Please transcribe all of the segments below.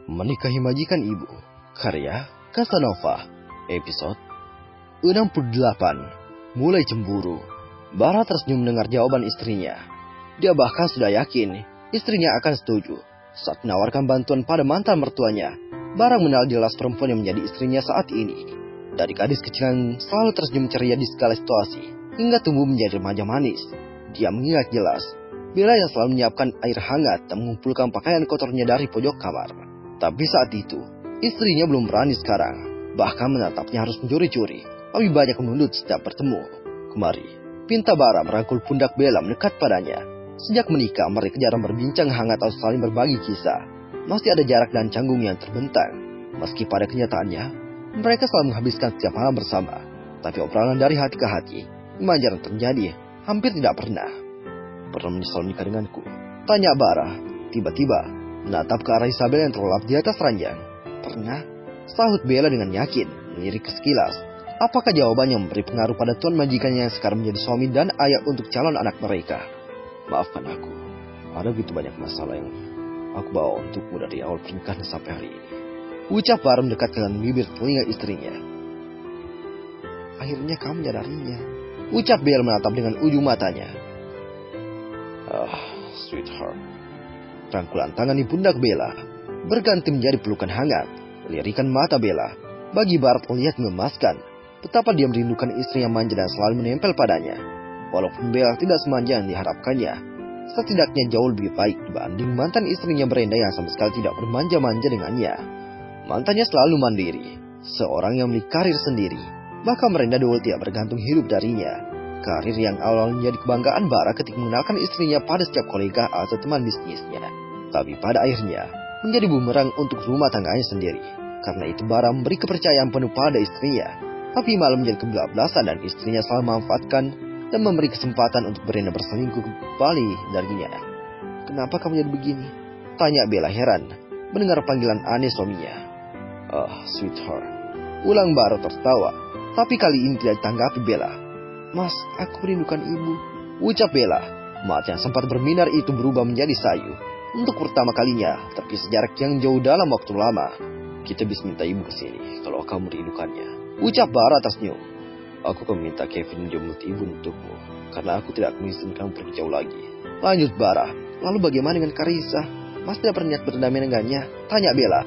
Menikahi Majikan Ibu, karya Casanova, episode 68. Mulai cemburu. Bara tersenyum mendengar jawaban istrinya. Dia bahkan sudah yakin istrinya akan setuju saat menawarkan bantuan pada mantan mertuanya. Bara mengenal jelas perempuan yang menjadi istrinya saat ini. Dari gadis kecil yang selalu tersenyum ceria di segala situasi, hingga tumbuh menjadi remaja manis. Dia mengingat jelas Bella yang selalu menyiapkan air hangat dan mengumpulkan pakaian kotornya dari pojok kamar. Tapi saat itu, istrinya belum berani sekarang. Bahkan menatapnya harus mencuri-curi. Lebih banyak menunduk setiap bertemu. Kemari, pinta Bara merangkul pundak Bella mendekat padanya. Sejak menikah, mereka jarang berbincang hangat atau saling berbagi kisah. Masih ada jarak dan canggung yang terbentang. Meski pada kenyataannya, mereka selalu menghabiskan setiap malam bersama. Tapi obrolan dari hati ke hati memang jarang terjadi, hampir tidak pernah. Pernah menyesal menikah denganku? Tanya Bara, tiba-tiba menatap ke arah Isabel yang terlelap di atas ranjang. Pernah? Sahut Bella dengan yakin, melirik sekilas. Apakah jawabannya memberi pengaruh pada tuan majikannya yang sekarang menjadi suami dan ayah untuk calon anak mereka? Maafkan aku, ada begitu banyak masalah yang aku bawa untukmu dari awal pernikahan sampai hari ini. Ucap Bara mendekat dengan bibir telinga istrinya. Akhirnya kamu menyadarinya. Ucap Bella menatap dengan ujung matanya. Sweetheart. Rangkulan tangan di pundak Bella berganti menjadi pelukan hangat. Lirikan mata Bella bagi Bara terlihat mengemaskan. Betapa dia merindukan istri yang manja dan selalu menempel padanya. Walaupun Bella tidak semanja yang diharapkannya, setidaknya jauh lebih baik dibanding mantan istrinya Brenda yang sama sekali tidak bermanja-manja dengannya. Mantannya selalu mandiri, seorang yang memiliki karir sendiri. Bahkan Brenda dulu tidak bergantung hidup darinya. Karir yang awalnya menjadi kebanggaan Bara ketika mengenalkan istrinya pada setiap kolega atau teman bisnisnya. Tapi pada akhirnya menjadi bumerang untuk rumah tangganya sendiri. Karena itu Bara memberi kepercayaan penuh pada istrinya. Tapi malah menjadi kebablasan dan istrinya selalu memanfaatkan dan memberi kesempatan untuk Brenda berselingkuh kembali darinya. Kenapa kamu jadi begini? Tanya Bella heran mendengar panggilan aneh suaminya. Sweetheart. Ulang Bara tertawa. Tapi kali ini tidak ditanggapi Bella. Mas, aku merindukan ibu. Ucap Bella. Mata yang sempat berminar itu berubah menjadi sayu. Untuk pertama kalinya, tapi sejarak yang jauh dalam waktu lama. Kita bisa minta ibu ke sini kalau kamu merindukannya. Ucap Bara tersenyum. Aku akan meminta Kevin menjemput ibu untukmu, karena aku tidak akan mengizinkan kamu pergi jauh lagi. Lanjut Bara. Lalu bagaimana dengan Karissa? Mas tidak berniat berdamai dengannya? Tanya Bella.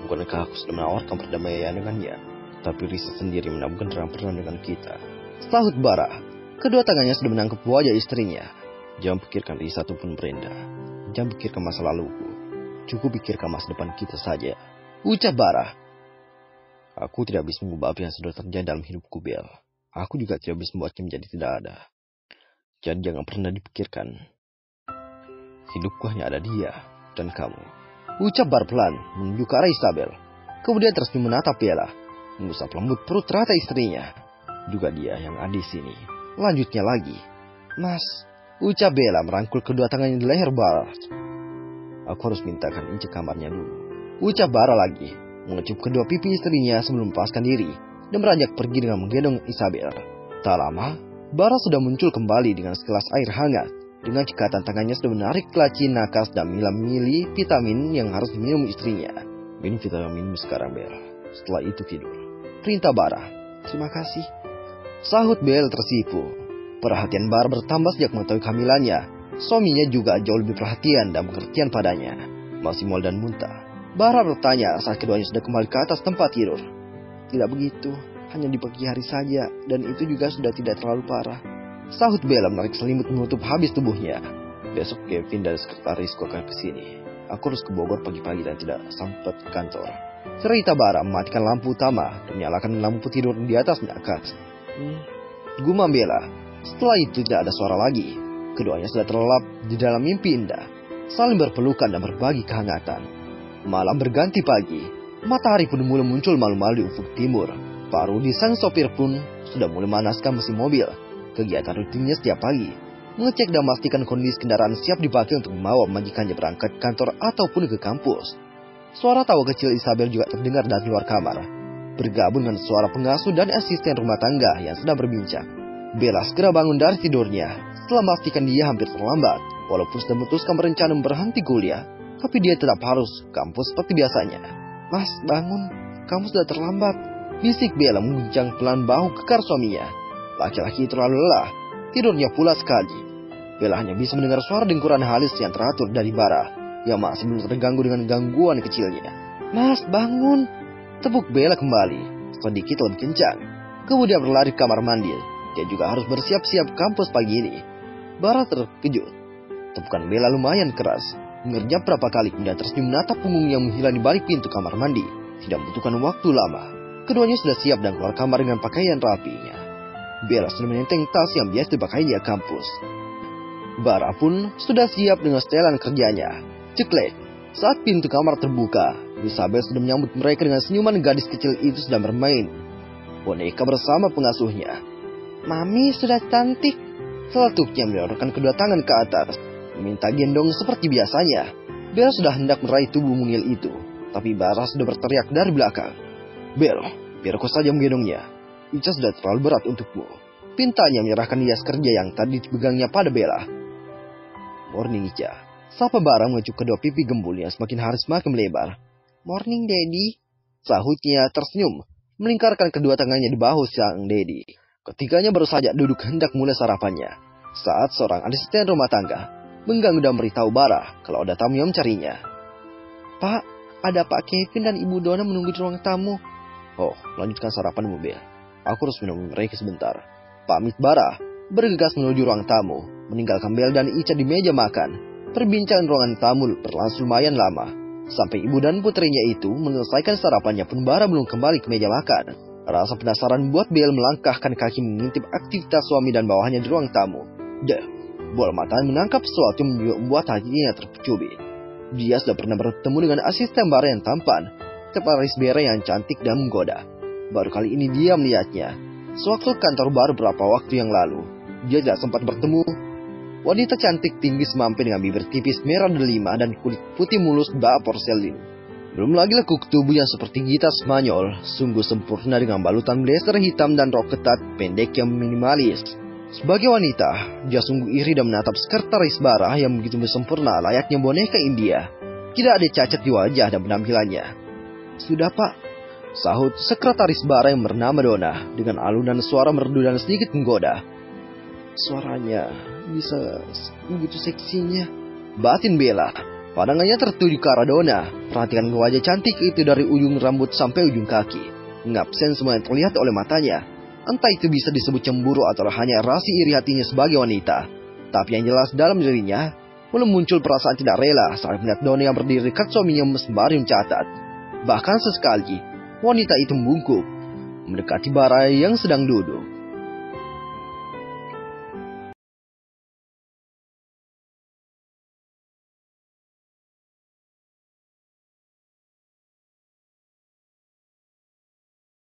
Bukankah aku sudah menawarkan perdamaian dengannya? Tapi Risa sendiri menabungkan terang-terang dengan kita. Sahut Bara. Kedua tangannya sudah menangkap wajah istrinya. Jangan pikirkan Risa ataupun Brenda. Jangan pikirkan masa laluku. Cukup pikirkan masa depan kita saja. Ucap Bara. Aku tidak bisa mengubah apa yang sudah terjadi dalam hidupku, Bel. Aku juga tidak bisa membuatnya menjadi tidak ada. Jadi jangan pernah dipikirkan. Hidupku hanya ada dia dan kamu. Ucap Bara pelan menuju ke arah Isabel. Kemudian tersenyum menatap Bella. Mengusap lembut perut terata istrinya. Juga dia yang ada di sini. Lanjutnya lagi. Mas, ucap Bella merangkul kedua tangannya di leher Bara. Aku harus mintakan Ince kamarnya dulu. Ucap Bara lagi, mengecup kedua pipi istrinya sebelum melepaskan diri dan beranjak pergi dengan menggendong Isabel. Tak lama, Bara sudah muncul kembali dengan segelas air hangat. Dengan cekatan tangannya sudah menarik laci nakas dan mila-mili vitamin yang harus diminum istrinya. Minum vitamin sekarang, Bel. Setelah itu tidur. Perintah Bara. Terima kasih. Sahut Bel tersipu. Perhatian Bara bertambah sejak mengetahui kehamilannya. Suaminya juga jauh lebih perhatian dan pengertian padanya. Masih mual dan muntah. Bara bertanya saat keduanya sudah kembali ke atas tempat tidur. Tidak begitu, hanya di pagi hari saja, dan itu juga sudah tidak terlalu parah. Sahut Bella menarik selimut menutup habis tubuhnya. Besok Kevin dari sekretarisku akan kesini. Aku harus ke Bogor pagi-pagi dan tidak sempat ke kantor. Cerita Bara mematikan lampu utama dan menyalakan lampu tidur di atas nakas. Gumam Bella. Setelah itu tidak ada suara lagi. Keduanya sudah terlelap di dalam mimpi indah, saling berpelukan dan berbagi kehangatan. Malam berganti pagi. Matahari pun mulai muncul malu-malu di ufuk timur. Pak Rudi sang sopir pun sudah mulai memanaskan mesin mobil. Kegiatan rutinnya setiap pagi, mengecek dan memastikan kondisi kendaraan siap dipakai untuk membawa majikannya berangkat ke kantor ataupun ke kampus. Suara tawa kecil Isabel juga terdengar dari luar kamar, bergabung dengan suara pengasuh dan asisten rumah tangga yang sedang berbincang. Bella segera bangun dari tidurnya setelah memastikan dia hampir terlambat. Walaupun sudah memutuskan berencana berhenti kuliah, Tapi dia tetap harus ke kampus seperti biasanya. "Mas, bangun. Kamu sudah terlambat," bisik Bella mengguncang pelan bahu kekar suaminya. Laki-laki terlalu lelah. Tidurnya pula sekali. Bella hanya bisa mendengar suara dengkuran halus yang teratur dari Bara, yang masih belum terganggu dengan gangguan kecilnya. "Mas, bangun!" Tepuk Bella kembali, sedikit lebih kencang. Kemudian berlari ke kamar mandi. Dia juga harus bersiap-siap kampus pagi ini. Bara terkejut. Tepukan Bella lumayan keras. Mengerjap berapa kali kemudian tersenyum menatap punggung yang menghilang di balik pintu kamar mandi. Tidak membutuhkan waktu lama. Keduanya sudah siap dan keluar kamar dengan pakaian rapinya. Bella sudah menenteng tas yang biasa dipakainya kampus. Bara pun sudah siap dengan setelan kerjanya. Ceklek, saat pintu kamar terbuka, Isabel sudah menyambut mereka dengan senyuman. Gadis kecil itu sedang bermain boneka bersama pengasuhnya. "Mami sudah cantik," seletuknya melorotkan kedua tangan ke atas, meminta gendong seperti biasanya. Bella sudah hendak meraih tubuh mungil itu, tapi Bara sudah berteriak dari belakang. "Bel, biar aku saja menggendongnya. Ica sudah terlalu berat untukmu," pintanya menyerahkan hias kerja yang tadi dipegangnya pada Bella. "Morning, Ica," sapa Bara mengecup kedua pipi gembul yang semakin hari semakin melebar. "Morning, Daddy," sahutnya tersenyum, melingkarkan kedua tangannya di bahu sang Daddy. Ketiganya baru saja duduk hendak mulai sarapannya, saat seorang asisten rumah tangga mengganggu dan beritahu Bara kalau ada tamu yang mencarinya. "Pak, ada Pak Kevin dan Ibu Donna menunggu di ruang tamu." "Oh, lanjutkan sarapanmu, Bel. Aku harus menemui mereka sebentar," pamit Bara, bergegas menuju ruang tamu, meninggalkan Bel dan Ica di meja makan. Perbincangan ruangan tamu berlangsung lumayan lama. Sampai ibu dan putrinya itu menyelesaikan sarapannya pun Bara belum kembali ke meja makan. Rasa penasaran buat Bel melangkahkan kaki mengintip aktivitas suami dan bawahannya di ruang tamu. Bola matanya menangkap sesuatu yang membuat hatinya tercubit. Dia sudah pernah bertemu dengan asisten Bara yang tampan, sekretaris Bera yang cantik dan menggoda. Baru kali ini dia melihatnya sewaktu kantor baru beberapa waktu yang lalu. Dia tidak sempat bertemu wanita cantik tinggi semampai dengan bibir tipis merah delima dan kulit putih mulus bak porselin. Belum lagi lekuk tubuh yang seperti gitar Spanyol, sungguh sempurna dengan balutan blazer hitam dan rok ketat pendek yang minimalis. Sebagai wanita, dia sungguh iri dan menatap sekretaris Bara yang begitu sempurna layaknya boneka India. Tidak ada cacat di wajah dan penampilannya. "Sudah, Pak," sahut sekretaris Bara yang bernama Donna dengan alunan suara merdu dan sedikit menggoda. "Suaranya bisa begitu seksinya," batin Bella. Pandangannya tertuju ke arah Donna. Perhatikan wajah cantik itu dari ujung rambut sampai ujung kaki. Ngabsen semua yang terlihat oleh matanya. Entah itu bisa disebut cemburu atau hanya rasa iri hatinya sebagai wanita. Tapi yang jelas dalam dirinya belum muncul perasaan tidak rela saat melihat Donna yang berdiri dekat suaminya sembari mencatat. Bahkan sesekali wanita itu membungkuk mendekati Bara yang sedang duduk.